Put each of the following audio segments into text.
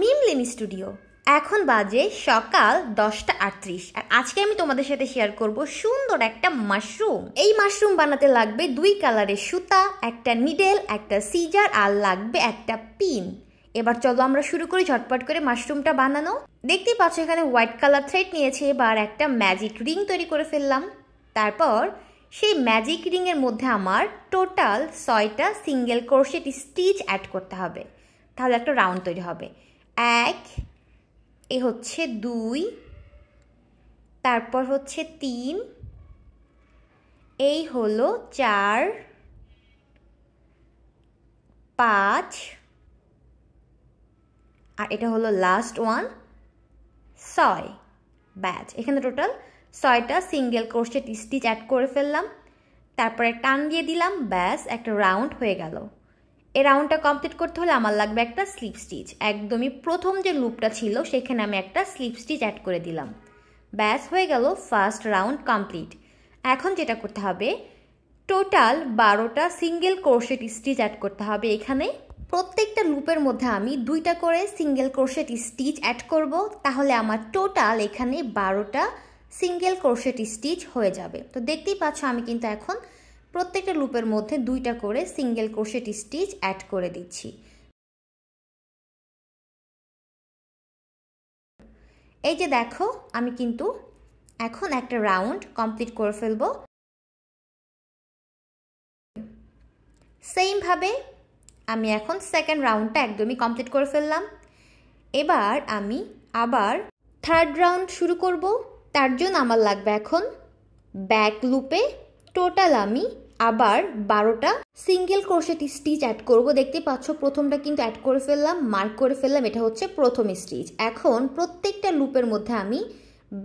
মিমলিন studio. এখন বাজে সকাল 10:38 আর আজকে আমি তোমাদের সাথে শেয়ার করব সুন্দর একটা মাশরুম। এই মাশরুম বানাতে লাগবে 2 কালারের সুতা, একটা নিডেল, একটা সিজার আর লাগবে একটা পিন। এবার চলো আমরা শুরু করি ঝটপট করে মাশরুমটা বানানো। দেখতেই পাচ্ছ এখানে হোয়াইট কালার থ্রেড নিয়েছি। এবার একটা ম্যাজিক রিং তৈরি করে ফেললাম। তারপর সেই ম্যাজিক রিং এর মধ্যে আমার টোটাল 6টা সিঙ্গেল ক্রোশেট স্টিচ অ্যাড করতে হবে, তাহলে একটা রাউন্ড তৈরি হবে। 1, এ হচ্ছে 2, তারপর হচ্ছে 3, এই হলো 4, 5, আর এটা হলো লাস্ট ওয়ান 6। ব্যাচ, এখানে টোটাল 6টা সিঙ্গেল ক্রোশেট স্টিচ অ্যাড করে ফেললাম। তারপরে টান দিয়ে দিলাম, ব্যাস একটা রাউন্ড হয়ে গেল। এই রাউন্ডটা কমপ্লিট করতে হলে আমার লাগবে একটা স্লিপ স্টিচ। একদমই প্রথম যে লুপটা ছিল সেখানে আমি একটা স্লিপ স্টিচ অ্যাড করে দিলাম। ব্যাস হয়ে গেল ফার্স্ট রাউন্ড কমপ্লিট। এখন যেটা করতে হবে, টোটাল 12টা সিঙ্গেল ক্রোশেট স্টিচ অ্যাড করতে হবে। এখানে প্রত্যেকটা লুপের মধ্যে আমি 2টা করে সিঙ্গেল ক্রোশেট স্টিচ অ্যাড করব, তাহলে আমার টোটাল এখানে 12টা সিঙ্গেল ক্রোশেট স্টিচ হয়ে যাবে। তো দেখতেই পাচ্ছ আমি কিন্তু এখন প্রত্যেকটা লুপের মধ্যে 2টা করে সিঙ্গেল ক্রোশেট স্টিচ অ্যাড করে দিচ্ছি। এই যে দেখো আমি কিন্তু এখন একটা রাউন্ড কমপ্লিট করে ফেলবো। সেম ভাবে আমি এখন সেকেন্ড রাউন্ডটা একদমই কমপ্লিট করে ফেললাম। এবার আমি আবার থার্ড রাউন্ড শুরু করব। তার জন্য আমার লাগবে এখন ব্যাক লুপে টোটাল আমি আবার 12টা সিঙ্গেল ক্রোশেট স্টিচ অ্যাড করব। দেখতে পাচ্ছ প্রথমটা কিন্তু অ্যাড করে ফেললাম, মার্ক করে ফেললাম, এটা হচ্ছে প্রথম স্টিচ। এখন প্রত্যেকটা লুপের মধ্যে আমি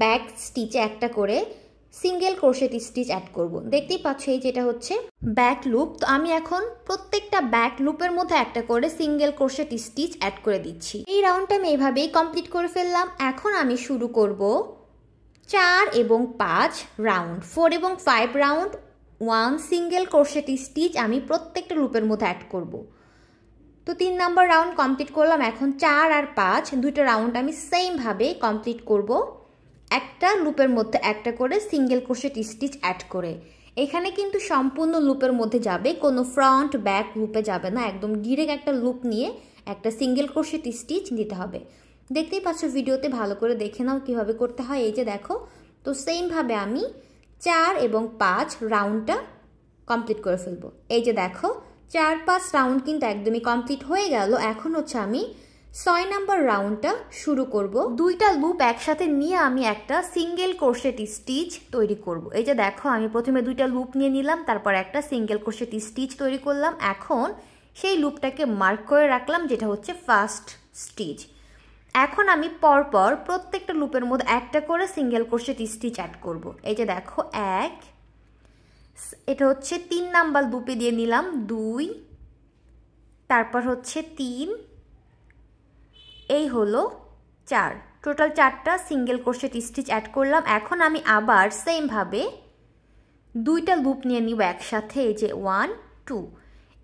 ব্যাক স্টিচে একটা করে সিঙ্গেল ক্রোশেট স্টিচ অ্যাড করব। দেখতেই পাচ্ছ এই যেটা হচ্ছে ব্যাক লুপ। তো আমি এখন প্রত্যেকটা ব্যাক লুপের মধ্যে একটা করে সিঙ্গেল ক্রোশেট স্টিচ অ্যাড করে দিচ্ছি। এই রাউন্ডটা আমি এইভাবেই কমপ্লিট করে ফেললাম। এখন আমি শুরু করব 4 এবং 5 রাউন্ড, 4 এবং 5 রাউন্ড 1 সিঙ্গেল ক্রোশেট স্টিচ আমি প্রত্যেকটা লুপের মধ্যে অ্যাড করব। তো 3 নাম্বার রাউন্ড কমপ্লিট করলাম। এখন 4 আর 5 দুইটা রাউন্ড আমি সেম ভাবে কমপ্লিট করব, একটা লুপের মধ্যে একটা করে সিঙ্গেল ক্রোশেট স্টিচ অ্যাড করে। এখানে কিন্তু সম্পূর্ণ লুপের মধ্যে যাবে, কোনো ফ্রন্ট ব্যাক লুপে যাবে না, একদম ডিরেক্ট একটা লুপ নিয়ে একটা সিঙ্গেল ক্রোশেট স্টিচ দিতে হবে। দেখতেই পাচ্ছ ভিডিওতে, ভালো করে দেখে নাও কিভাবে করতে হয়। এই যে দেখো, তো সেম ভাবে আমি 4 এবং 5 রাউন্ডটা কমপ্লিট করে ফেলবো। এই যে দেখো 4-5 রাউন্ড কিন্তু একদমই কমপ্লিট হয়ে গেল। এখন হচ্ছে আমি 6 নাম্বার রাউন্ডটা শুরু করব। 2টা লুপ একসাথে নিয়ে আমি একটা সিঙ্গেল ক্রোশেট স্টিচ তৈরি করব। এই যে দেখো আমি প্রথমে 2টা লুপ নিয়ে নিলাম, তারপর একটা সিঙ্গেল ক্রোশেট স্টিচ তৈরি করলাম। এখন সেই লুপটাকে মার্ক করে রাখলাম, যেটা হচ্ছে ফার্স্ট স্টিচ। এখন আমি পরপর প্রত্যেকটা লুপের মধ্যে একটা করে সিঙ্গেল ক্রোশেট স্টিচ অ্যাড করব। এই যে দেখো 1, এটা হচ্ছে 3 নাম্বার লুপে দিয়ে নিলাম 2, তারপর হচ্ছে 3, এই হলো 4, টোটাল 4টা সিঙ্গেল ক্রোশেট স্টিচ অ্যাড করলাম। এখন আমি আবার সেম ভাবে 2টা লুপ নিয়ে নিব একসাথে। এই যে 1, 2,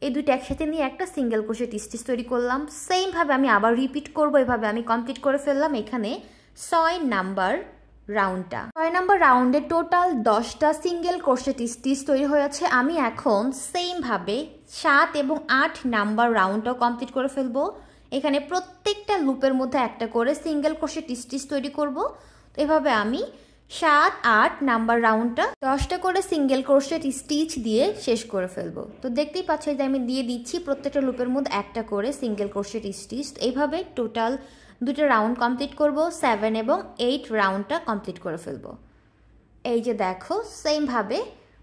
এই দুইটা একসাথে নিয়ে একটা সিঙ্গেল ক্রোশেট স্টিচ তৈরি করলাম। সেম ভাবে আমি আবার রিপিট করব। এভাবে আমি কমপ্লিট করে ফেললাম এখানে 6 নাম্বার রাউন্ডটা। 6 নাম্বার রাউন্ডে টোটাল 10টা সিঙ্গেল ক্রোশেট স্টিচ তৈরি হয়েছে। আমি এখন সেম ভাবে 7 এবং 8 নাম্বার রাউন্ডটাও কমপ্লিট করে ফেলবো। এখানে প্রত্যেকটা লুপের মধ্যে একটা করে সিঙ্গেল ক্রোশেট স্টিচ তৈরি করব। তো এভাবে আমি 7, 8 নাম্বার রাউন্ডটা 10টা করে সিঙ্গেল ক্রোশেট স্টিচ দিয়ে শেষ করে ফেলবো। তো দেখতেই পাচ্ছ যে আমি দিয়ে দিচ্ছি প্রত্যেকটা লুপের মধ্যে একটা করে সিঙ্গেল ক্রোশেট স্টিচ। এইভাবে টোটাল 2টা রাউন্ড কমপ্লিট করব, 7 এবং 8 রাউন্ডটা কমপ্লিট করে ফেলবো। এই যে দেখো সেম ভাবে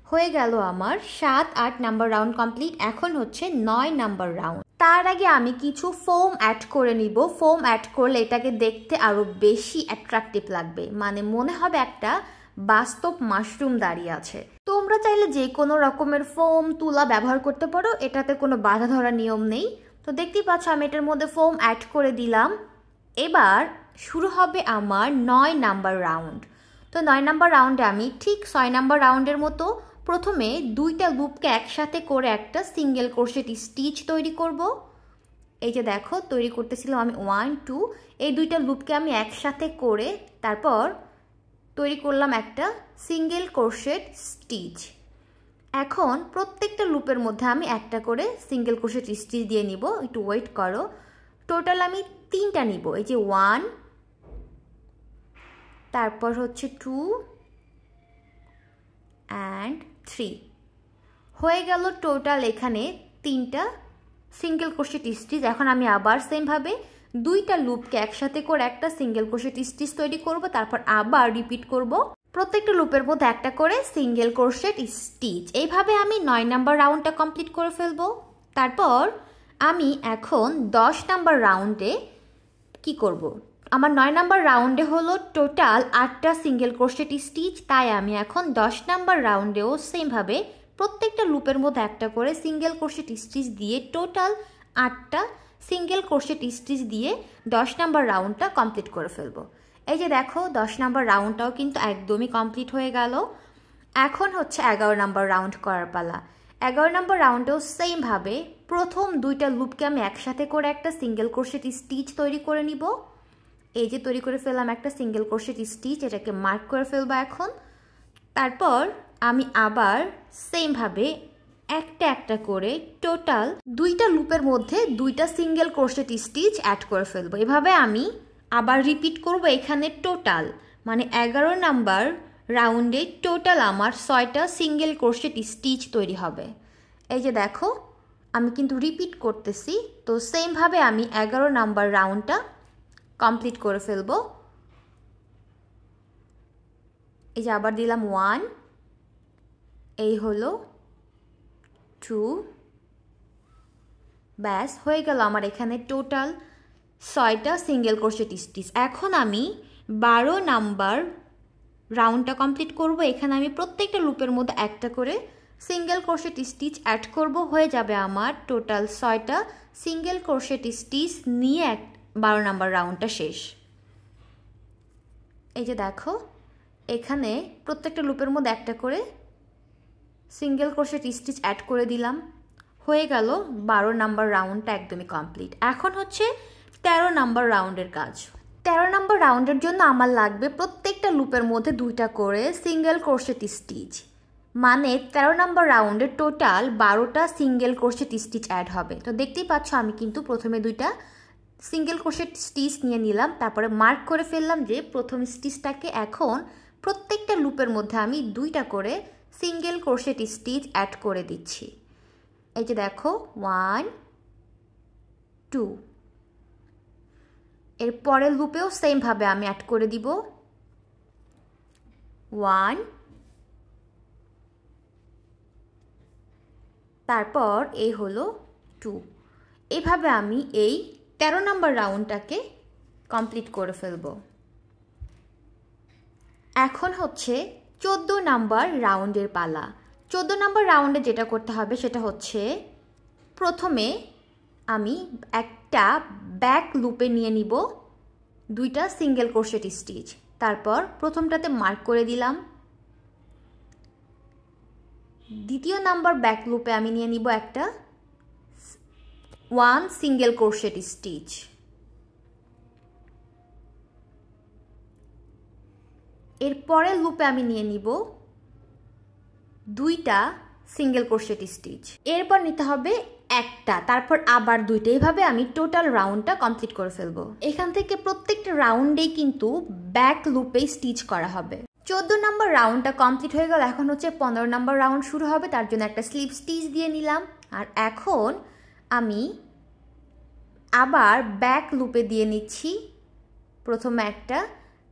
হয়ে গেল আমার 7, 8 নাম্বার রাউন্ড কমপ্লিট। এখন হচ্ছে 9 নাম্বার রাউন্ড। তার আগে আমি কিছু ফোম অ্যাড করে নিব। ফোম অ্যাড করলে এটাকে দেখতে আরো বেশি অ্যাট্রাকটিভ লাগবে, মানে মনে হবে একটা বাস্তব মাশরুম দাঁড়িয়ে আছে। তোমরা চাইলে যে কোনো রকমের ফোম তুলা ব্যবহার করতে পারো, এটাতে কোনো বাধা ধরা নিয়ম নেই। তো দেখতেই পাচ্ছ আমি এটার মধ্যে ফোম অ্যাড করে দিলাম। এবার শুরু হবে আমার 9 নাম্বার রাউন্ড। তো 9 নাম্বার রাউন্ডে আমি ঠিক 6 নাম্বার রাউন্ডের মতো প্রথমে 2টা লুপকে একসাথে করে একটা সিঙ্গেল ক্রোশেট স্টিচ তৈরি করব। এই যে দেখো তৈরি করতেছিলাম আমি 1 2 এই দুইটা লুপকে আমি একসাথে করে তারপর তৈরি করলাম একটা সিঙ্গেল ক্রোশেট স্টিচ। এখন প্রত্যেকটা লুপের মধ্যে আমি একটা করে সিঙ্গেল ক্রোশেট স্টিচ দিয়ে নিব। একটু ওয়েট করো। টোটাল আমি 3টা নিব। এই যে 1, তারপর হচ্ছে 2 and 3 হয়ে গেল টোটাল এখানে 3টা সিঙ্গেল ক্রোশেট স্টিচ। এখন আমি আবার সেম ভাবে দুইটা লুপকে একসাথে করে একটা সিঙ্গেল ক্রোশেট স্টিচ তৈরি করব, তারপর আবার রিপিট করব প্রত্যেকটা লুপের মধ্যে একটা করে সিঙ্গেল ক্রোশেট স্টিচ। এইভাবে আমি 9 নাম্বার রাউন্ডটা কমপ্লিট করে ফেলবো। তারপর আমি এখন 10 নাম্বার রাউন্ডে কি করব, আমার 9 নাম্বার রাউন্ডে হলো টোটাল 8টা সিঙ্গেল ক্রোশেট স্টিচ, তাই আমি এখন 10 নাম্বার রাউন্ডেও সেম ভাবে প্রত্যেকটা লুপের মধ্যে একটা করে সিঙ্গেল ক্রোশেট স্টিচ দিয়ে টোটাল 8টা সিঙ্গেল ক্রোশেট স্টিচ দিয়ে 10 নাম্বার রাউন্ডটা কমপ্লিট করে ফেলবো। এই যে দেখো 10 নাম্বার রাউন্ডটাও কিন্তু একদমই কমপ্লিট হয়ে গেল। এখন হচ্ছে 11 নাম্বার রাউন্ড করার পালা। 11 নাম্বার রাউন্ডেও সেম ভাবে প্রথম দুইটা লুপকে আমি একসাথে করে একটা সিঙ্গেল ক্রোশেট স্টিচ তৈরি করে নিব। এই যে তৈরি করে ফেললাম একটা সিঙ্গেল ক্রোশেট স্টিচ, এটাকে মার্ক করে ফেলবো এখন। তারপর আমি আবার সেম ভাবে একটা একটা করে টোটাল দুইটা লুপের মধ্যে দুইটা সিঙ্গেল ক্রোশেট স্টিচ অ্যাড করে ফেলবো। এভাবে আমি আবার রিপিট করব। এখানে টোটাল মানে 11 নাম্বার রাউন্ডে টোটাল আমার 6টা সিঙ্গেল ক্রোশেট স্টিচ তৈরি হবে। এই যে দেখো আমি কিন্তু রিপিট করতেছি। তো সেম ভাবে আমি 11 নাম্বার রাউন্ডটা কমপ্লিট করে ফেলবো। এই যে আবার দিলাম 1, এই হলো 2, ব্যাস হয়ে গেল আমার এখানে টোটাল 6টা সিঙ্গেল ক্রোশেট স্টিচ। এখন আমি 12 নাম্বার রাউন্ডটা কমপ্লিট করব। এখানে আমি প্রত্যেকটা লুপের মধ্যে একটা করে সিঙ্গেল ক্রোশেট স্টিচ অ্যাড করব। হয়ে যাবে আমার টোটাল 6টা সিঙ্গেল ক্রোশেট স্টিচ নিয়ে 12 নাম্বার রাউন্ডটা শেষ। এই যে দেখো এখানে প্রত্যেকটা লুপের মধ্যে একটা করে সিঙ্গেল ক্রোশেট স্টিচ অ্যাড করে দিলাম। হয়ে গেল 12 নাম্বার রাউন্ডটা একদমই কমপ্লিট। এখন হচ্ছে 13 নাম্বার রাউন্ডের কাজ। 13 নাম্বার রাউন্ডের জন্য আমার লাগবে প্রত্যেকটা লুপের মধ্যে দুইটা করে সিঙ্গেল ক্রোশেট স্টিচ। মানে 13 নাম্বার রাউন্ডে টোটাল 12টা সিঙ্গেল ক্রোশেট স্টিচ অ্যাড হবে। তো দেখতেই পাচ্ছ আমি কিন্তু প্রথমে দুইটা সিঙ্গেল ক্রোশেট স্টিচ নিয়ে নিলাম, তারপরে মার্ক করে ফেললাম যে প্রথম স্টিচটাকে এখন প্রত্যেকটা লুপের মধ্যে আমি দুইটা করে সিঙ্গেল ক্রোশেট স্টিচ অ্যাড করে দিচ্ছি। এই যে দেখো 1 2, এর পরের লুপেও সেম ভাবে আমি অ্যাড করে দিব 1, তারপর এই হলো 2। এইভাবে আমি এই 13 নাম্বার রাউন্ডটাকে কমপ্লিট করে ফেলব। এখন হচ্ছে 14 নাম্বার রাউন্ডের পালা। 14 নাম্বার রাউন্ডে যেটা করতে হবে সেটা হচ্ছে প্রথমে আমি একটা ব্যাক লুপে নিয়ে নিব দুইটা সিঙ্গেল ক্রোশেট স্টিচ। তারপর প্রথমটাতে মার্ক করে দিলাম। দ্বিতীয় নাম্বার ব্যাক লুপে আমি নিয়ে নিব একটা 1 সিঙ্গেল ক্রোশেট স্টিচ। এর পরের লুপে আমি নিয়ে নিব দুইটা সিঙ্গেল ক্রোশেট স্টিচ। এরপর নিতে হবে একটা, তারপর আবার দুইটা। এইভাবে আমি টোটাল রাউন্ডটা কমপ্লিট করে ফেলবো। এখান থেকে প্রত্যেকটা রাউন্ডেই কিন্তু ব্যাক লুপে স্টিচ করা হবে। 14 নাম্বার রাউন্ডটা কমপ্লিট হয়ে গেল। এখন হচ্ছে 15 নাম্বার রাউন্ড শুরু হবে, তার জন্য একটা স্লিপ স্টিচ দিয়ে নিলাম। আর এখন আমি আবার ব্যাক লুপে দিয়ে নিচ্ছি প্রথমে একটা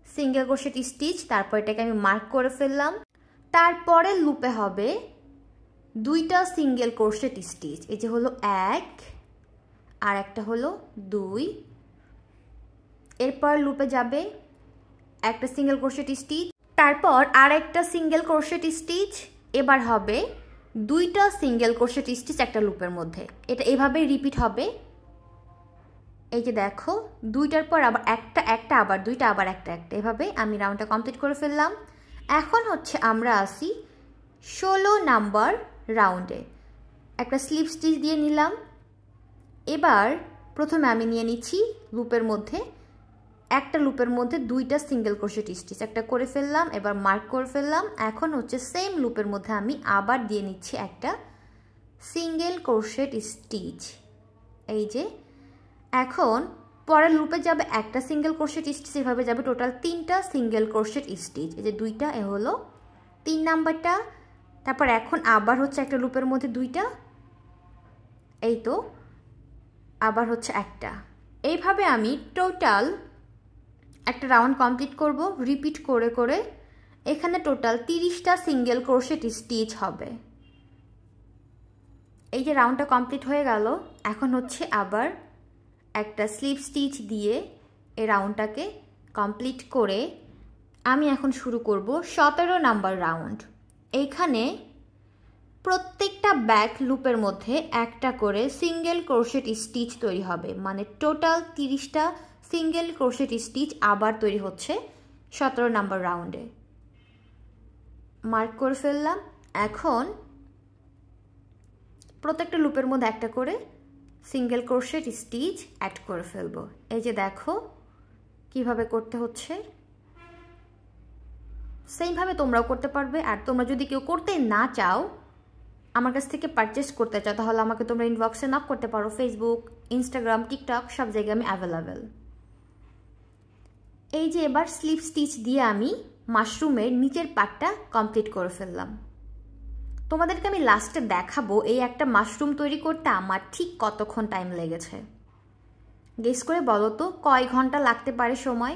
সিঙ্গেল ক্রোশেট স্টিচ, তারপর এটাকে আমি মার্ক করে ফেললাম। তারপরে লুপে হবে দুইটা সিঙ্গেল ক্রোশেট স্টিচ। এই যে হলো 1 আর একটা হলো 2। এরপর লুপে যাবে একটা সিঙ্গেল ক্রোশেট স্টিচ, তারপর আর একটা সিঙ্গেল ক্রোশেট স্টিচ। এবার হবে দুইটা সিঙ্গেল ক্রোশেট স্টিচ একটা লুপের মধ্যে। এটা এভাবেই রিপিট হবে। এই যে দেখো দুইটার পর আবার একটা একটা, আবার দুইটা, আবার একটা একটা, এভাবে আমি রাউন্ডটা কমপ্লিট করে ফেললাম। এখন হচ্ছে আমরা আসি 16 নাম্বার রাউন্ডে। একটা স্লিপ স্টিচ দিয়ে নিলাম। এবার প্রথমে আমি নিয়ে নিচ্ছি লুপের মধ্যে একটা লুপের মধ্যে দুইটা সিঙ্গেল ক্রোশেট স্টিচ একটা করে ফেললাম এবার মার্ক করে ফেললাম এখন হচ্ছে সেম লুপের মধ্যে আমি আবার দিয়ে নিচ্ছি একটা সিঙ্গেল ক্রোশেট স্টিচ এই যে এখন পরের লুপে যাবে একটা সিঙ্গেল ক্রোশেট স্টিচ এভাবে যাবে টোটাল তিনটা সিঙ্গেল ক্রোশেট স্টিচ এই যে দুইটা এ হলো 3 নাম্বারটা তারপর এখন আবার হচ্ছে একটা লুপের মধ্যে দুইটা এই তো আবার হচ্ছে একটা এইভাবে আমি টোটাল একটা রাউন্ড কমপ্লিট করব রিপিট করে করে এখানে টোটাল 30টা সিঙ্গেল ক্রোশেট স্টিচ হবে এই যে রাউন্ডটা কমপ্লিট হয়ে গেল এখন হচ্ছে আবার একটা স্লিপ স্টিচ দিয়ে এই রাউন্ডটাকে কমপ্লিট করে আমি এখন শুরু করব 17 নাম্বার রাউন্ড এইখানে প্রত্যেকটা ব্যাক লুপের মধ্যে একটা করে সিঙ্গেল ক্রোশেট স্টিচ তৈরি হবে মানে টোটাল 30টা সিঙ্গেল ক্রোশেট স্টিচ আবার তৈরি হচ্ছে 17 নাম্বার রাউন্ডে মার্ক করে ফেললাম এখন প্রত্যেকটা লুপের মধ্যে একটা করে সিঙ্গেল ক্রোশেট স্টিচ অ্যাড করে ফেলবো এই যে দেখো কিভাবে করতে হচ্ছে সেম ভাবে তোমরাও করতে পারবে আর তোমরা যদি কেউ করতে না চাও আমার কাছ থেকে পারচেজ করতে চাও তাহলে আমাকে তোমরা ইনবক্সে নক করতে পারো ফেসবুক ইনস্টাগ্রাম টিকটক সব জায়গায় আমি অ্যাভেলেবেল এই যে এবার স্লিপ স্টিচ দিয়ে আমি মাশরুমের নিচের পার্টটা কমপ্লিট করে ফেললাম তোমাদেরকে আমি লাস্টে দেখাবো এই একটা মাশরুম তৈরি করতে আমার ঠিক কতক্ষণ টাইম লেগেছে গেস করে বলো তো কয় ঘন্টা লাগতে পারে সময়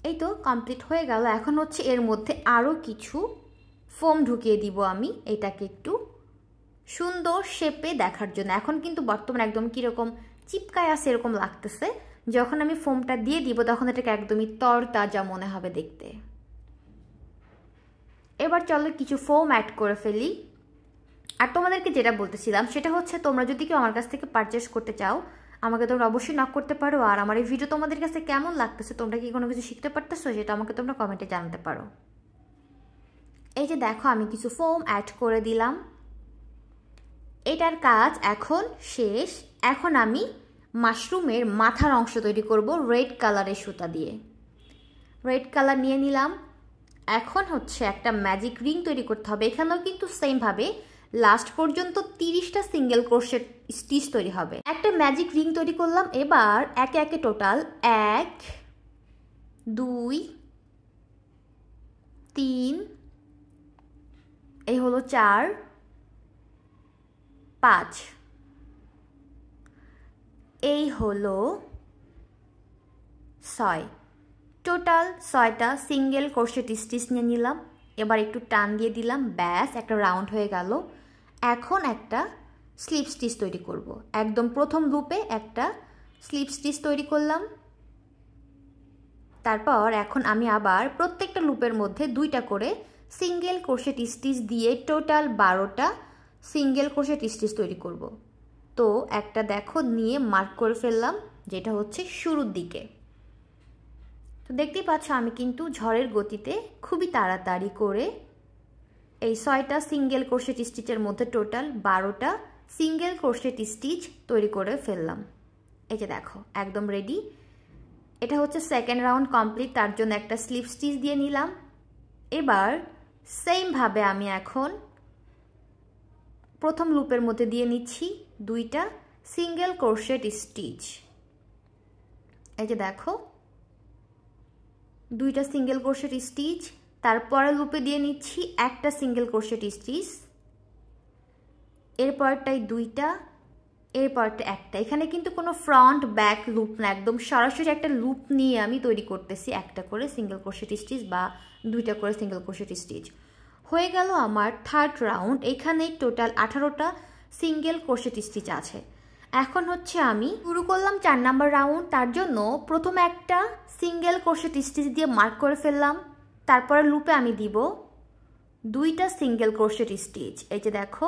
এই তো কমপ্লিট হয়ে গেল এখন হচ্ছে এর মধ্যে আরও কিছু ফোম ঢুকিয়ে দিব আমি এটাকে একটু সুন্দর শেপে দেখার জন্য এখন কিন্তু বর্তমানে একদম কীরকম চিপকায় আছে এরকম লাগতেছে যখন আমি ফোমটা দিয়ে দিব তখন এটাকে একদমই তরতাজা মনে হবে দেখতে এবার চলো কিছু ফোম অ্যাড করে ফেলি আর তোমাদেরকে যেটা বলতেছিলাম সেটা হচ্ছে তোমরা যদি কেউ আমার কাছ থেকে পারচেস করতে চাও আমাকে তোমরা অবশ্যই নক করতে পারো আর আমার এই ভিডিও তোমাদের কাছে কেমন লাগতেছে তোমরা কি কোনো কিছু শিখতে পারতেছো সেটা আমাকে তোমরা কমেন্টে জানাতে পারো এই যে দেখো আমি কিছু ফোম অ্যাড করে দিলাম এটার কাজ এখন শেষ এখন আমি মাশরুমের মাথার অংশ তৈরি করব রেড কালারের সুতা দিয়ে রেড কালার নিয়ে নিলাম এখন হচ্ছে একটা ম্যাজিক রিং তৈরি করতে হবে এখানেও কিন্তু সেম ভাবে লাস্ট পর্যন্ত 30টা সিঙ্গেল ক্রোশেট স্টিচ তৈরি হবে একটা ম্যাজিক রিং তৈরি করলাম এবার একে একে টোটাল 1 2 3 এই হলো 4 5 এই হলো 6 টোটাল 6টা সিঙ্গেল ক্রোশেট স্টিচ নিয়ে নিলাম এবার একটু টান দিয়ে দিলাম ব্যাস একটা রাউন্ড হয়ে গেল এখন একটা স্লিপ স্টিচ তৈরি করব একদম প্রথম লুপে একটা স্লিপ স্টিচ তৈরি করলাম তারপর এখন আমি আবার প্রত্যেকটা লুপের মধ্যে দুইটা করে সিঙ্গেল ক্রোশেট স্টিচ দিয়ে টোটাল 12টা সিঙ্গেল ক্রোশেট স্টিচ তৈরি করব তো একটা দেখো নিয়ে মার্ক করে ফেললাম যেটা হচ্ছে শুরুর দিকে তো দেখতেই পাচ্ছ আমি কিন্তু ঝড়ের গতিতে খুবই তাড়াতাড়ি করে এই 6টা সিঙ্গেল ক্রোশেট স্টিচের মধ্যে টোটাল 12টা সিঙ্গেল ক্রোশেট স্টিচ তৈরি করে ফেললাম এই যে দেখো একদম রেডি এটা হচ্ছে সেকেন্ড রাউন্ড কমপ্লিট তার জন্য একটা স্লিপ স্টিচ দিয়ে নিলাম এবার সেম ভাবে আমি এখন প্রথম লুপের মধ্যে দিয়ে নিচ্ছি দুইটা সিঙ্গেল ক্রোশেট স্টিচ এই যে দেখো দুইটা সিঙ্গেল ক্রোশেট স্টিচ তারপরে লুপে দিয়ে নিচ্ছি একটা সিঙ্গেল ক্রোশেট স্টিচ এরপরটাই দুইটা এরপরটা একটা এখানে কিন্তু কোনো ফ্রন্ট ব্যাক লুপ না একদম সরাসরি একটা লুপ নিয়ে আমি তৈরি করতেছি একটা করে সিঙ্গেল ক্রোশেট স্টিচ বা দুইটা করে সিঙ্গেল ক্রোশেট স্টিচ হয়ে গেল আমার থার্ড রাউন্ড এখানে টোটাল 18টা সিঙ্গেল ক্রোশেট স্টিচ আছে এখন হচ্ছে আমি শুরু করলাম 4 নাম্বার রাউন্ড তার জন্য প্রথমে একটা সিঙ্গেল ক্রোশেট স্টিচ দিয়ে মার্ক করে ফেললাম তারপরে লুপে আমি দিব দুইটা সিঙ্গেল ক্রোশেট স্টিচ এই যে দেখো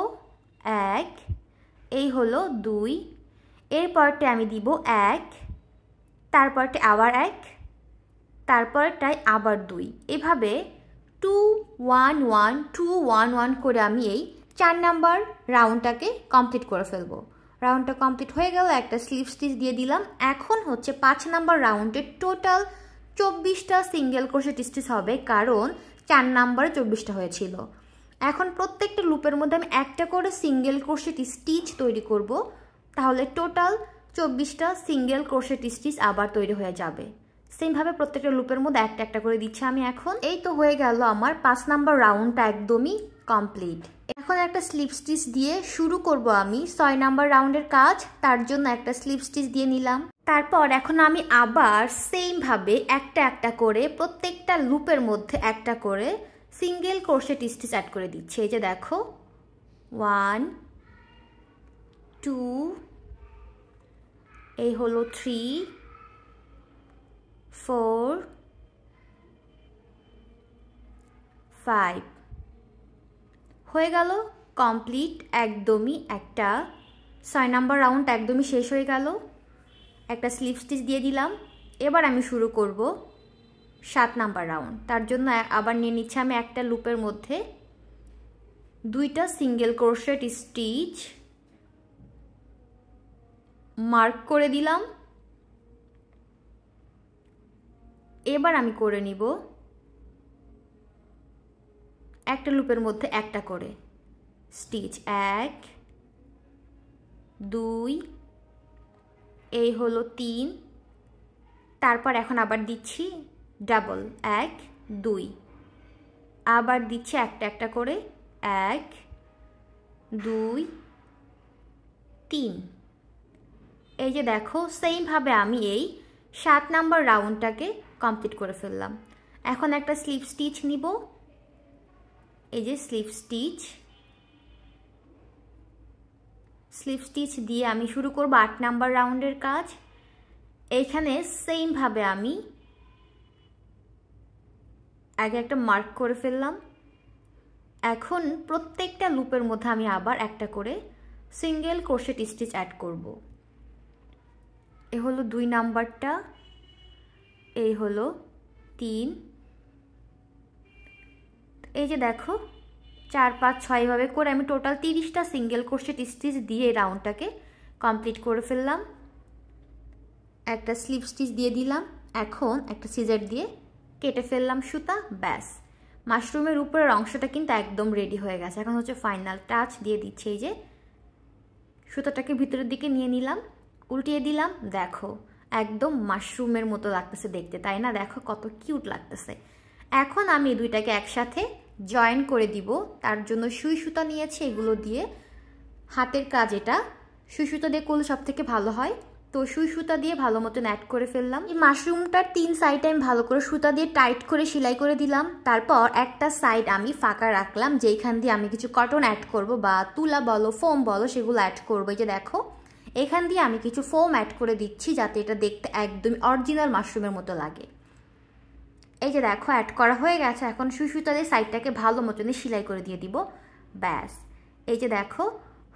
1 এই হলো 2 এরপরটা আমি দিব 1 তারপরটা আবার 1 তারপরটাই আবার 2 এভাবে 2 1 1 2 1 1 করে আমি এই 4 নাম্বার রাউন্ডটাকে কমপ্লিট করে ফেলবো রাউন্ডটা কমপ্লিট হয়ে গেল, একটা স্লিপ স্টিচ দিয়ে দিলাম। এখন হচ্ছে 5 নাম্বার রাউন্ডে টোটাল 24টা সিঙ্গেল ক্রোশেট স্টিচ হবে, কারণ 4 নাম্বারে 24টা হয়েছিল। এখন প্রত্যেকটা লুপের মধ্যে আমি একটা করে সিঙ্গেল ক্রোশেট স্টিচ তৈরি করব, তাহলে টোটাল 24টা সিঙ্গেল ক্রোশেট স্টিচ আবার তৈরি হয়ে যাবে। সেমভাবে প্রত্যেকটা লুপের মধ্যে একটা একটা করে দিচ্ছি আমি এখন। এই তো হয়ে গেল আমার 5 নাম্বার রাউন্ডটা একদমই কমপ্লিট। এখন একটা স্লিপ স্টিচ দিয়ে শুরু করব আমি 6 নাম্বার রাউন্ডের কাজ, তার জন্য একটা স্লিপ স্টিচ দিয়ে নিলাম। তারপর এখন আমি আবার সেমভাবে একটা একটা করে প্রত্যেকটা লুপের মধ্যে একটা করে সিঙ্গেল ক্রোশেট স্টিচ অ্যাড করে দিচ্ছি। এই যে দেখো 1 2, এই হলো 3 4 5 হয়ে গেল কমপ্লিট। একদমই একটা 6 নাম্বার রাউন্ড একদমই শেষ হয়ে গেল। একটা স্লিপ স্টিচ দিয়ে দিলাম। এবার আমি শুরু করব 7 নাম্বার রাউন্ড। তার জন্য আবার নিয়ে নিচ্ছি আমি একটা লুপের মধ্যে 2টা সিঙ্গেল ক্রোশেট স্টিচ মার্ক করে দিলাম। এবার আমি করে নিব একটা লুপের মধ্যে একটা করে স্টিচ, 1 2, এই হলো 3। তারপর এখন আবার দিচ্ছি ডাবল 1 2, আবার দিচ্ছি একটা একটা করে 1 2 3। এই যে দেখো সেমভাবে আমি এই 7 নাম্বার রাউন্ডটাকে কমপ্লিট করে ফেললাম। এখন একটা স্লিপ স্টিচ নিব, এই যে স্লিপ স্টিচ দিয়ে আমি শুরু করব 8 নাম্বার রাউন্ডের কাজ। এইখানে সেমভাবে আমি আগে একটা মার্ক করে ফেললাম। এখন প্রত্যেকটা লুপের মধ্যে আমি আবার একটা করে সিঙ্গেল ক্রোশেট স্টিচ অ্যাড করব। এ হলো 2 নাম্বারটা, এই হলো 3। এই যে দেখো 4 5 6 ভাবে করে আমি টোটাল 30টা সিঙ্গেল ক্রোশেট স্টিচ দিয়ে রাউন্ডটাকে কমপ্লিট করে ফেললাম। একটা স্লিপ স্টিচ দিয়ে দিলাম। এখন একটা সিজার দিয়ে কেটে ফেললাম সুতা, ব্যাস মাশরুমের উপরের অংশটা কিন্তু একদম রেডি হয়ে গেছে। এখন হচ্ছে ফাইনাল টাচ দিয়ে দিচ্ছে। এই যে সুতাটাকে ভিতরের দিকে নিয়ে নিলাম, উল্টিয়ে দিলাম, দেখো একদম মাশরুমের মতো লাগতেছে দেখতে, তাই না? দেখো কত কিউট লাগতেছে। এখন আমি দুইটাকে একসাথে জয়েন করে দিব। তার জন্য সুই সুতা নিয়েছি, এগুলো দিয়ে হাতের কাজ, এটা সুই সুতা দিয়ে করলে সব থেকে ভালো হয়। তো সুই সুতা দিয়ে ভালো মতন অ্যাড করে ফেললাম। এই মাশরুমটার 3 সাইডে আমি ভালো করে সুতা দিয়ে টাইট করে সেলাই করে দিলাম। তারপর একটা সাইড আমি ফাঁকা রাখলাম, যেখান দিয়ে আমি কিছু কটন অ্যাড করব, বা তুলা বলো ফোম বলো সেগুলো অ্যাড করবো। এই যে দেখো এখান দিয়ে আমি কিছু ফোম অ্যাড করে দিচ্ছি, যাতে এটা দেখতে একদমই অরিজিনাল মাশরুমের মতো লাগে। এই যে দেখো অ্যাড করা হয়ে গেছে। এখন সুই সুতা দিয়ে সাইডটাকে ভালো মতন সেলাই করে দিয়ে দিব, ব্যাস। এই যে দেখো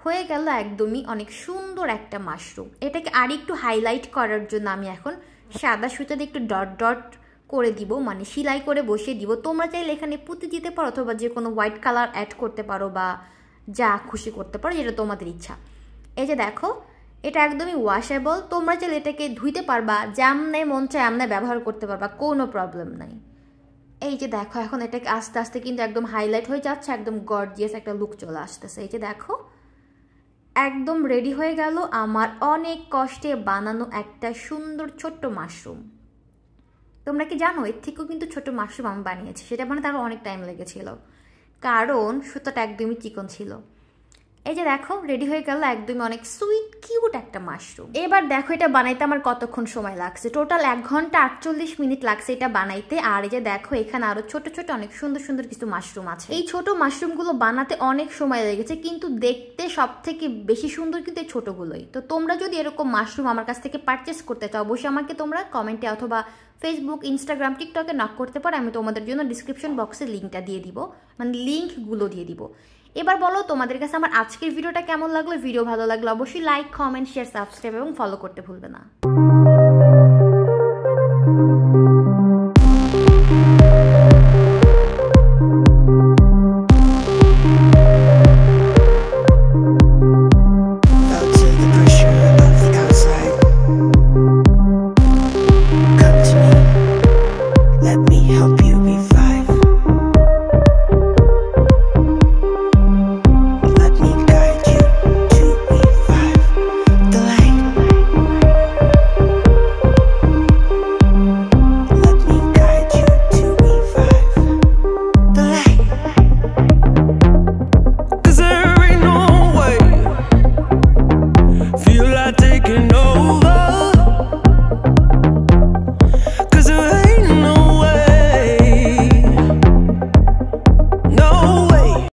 হয়ে গেল একদমই অনেক সুন্দর একটা মাশরুম। এটাকে আর একটু হাইলাইট করার জন্য আমি এখন সাদা সুতা দিয়ে একটু ডট ডট করে দিব, মানে সেলাই করে বসিয়ে দিব। তোমরা চাইলে এখানে পুঁতি দিতে পারো, অথবা যে কোনো হোয়াইট কালার অ্যাড করতে পারো, বা যা খুশি করতে পারো, যেটা তোমাদের ইচ্ছা। এই যে দেখো এটা একদমই ওয়াশেবল, তোমরা চাইলে এটাকে ধুইতে পারবা, যেমনে মন চায় এমনে ব্যবহার করতে পারবা, কোনো প্রবলেম নাই। এই যে দেখো এখন এটাকে আস্তে আস্তে কিন্তু একদম হাইলাইট হয়ে যাচ্ছে, একদম গর্জিয়াস একটা লুক চলে আসতেছে। এই যে দেখো একদম রেডি হয়ে গেল আমার অনেক কষ্টে বানানো একটা সুন্দর ছোট্ট মাশরুম। তোমরা কি জানো এর থেকেও কিন্তু ছোট মাশরুম আমি বানিয়েছি, সেটা বানাতে আরও অনেক টাইম লেগেছিল, কারণ সুতাটা একদমই চিকন ছিল। এই যে দেখো রেডি হয়ে গেল একদমই অনেক সুইট কিউট একটা মাশরুম। এবার দেখো এটা বানাইতে আমার কতক্ষণ সময় লাগছে, টোটাল 1 ঘন্টা 48 মিনিট লাগছে এটা বানাইতে। আর এই যে দেখো এখানে আরো ছোট ছোট অনেক সুন্দর সুন্দর কিছু মাশরুম আছে। এই ছোট মাশরুমগুলো বানাতে অনেক সময় লেগেছে, কিন্তু দেখতে সব থেকে বেশি সুন্দর কিন্তু এই ছোটগুলোই। তো তোমরা যদি এরকম মাশরুম আমার কাছ থেকে পারচেস করতে চাও, অবশ্যই আমাকে তোমরা কমেন্টে অথবা ফেসবুক, ইনস্টাগ্রাম, টিকটকে নক করতে পারো। আমি তোমাদের জন্য ডিসক্রিপশন বক্সে লিঙ্কটা দিয়ে দিব, মানে লিঙ্কগুলো দিয়ে দিব। এবার বলো তোমাদের কাছে আমার আজকের ভিডিওটা কেমন লাগলো। ভিডিও ভালো লাগলে অবশ্যই লাইক, কমেন্ট, শেয়ার, সাবস্ক্রাইব এবং ফলো করতে ভুলবে না। Help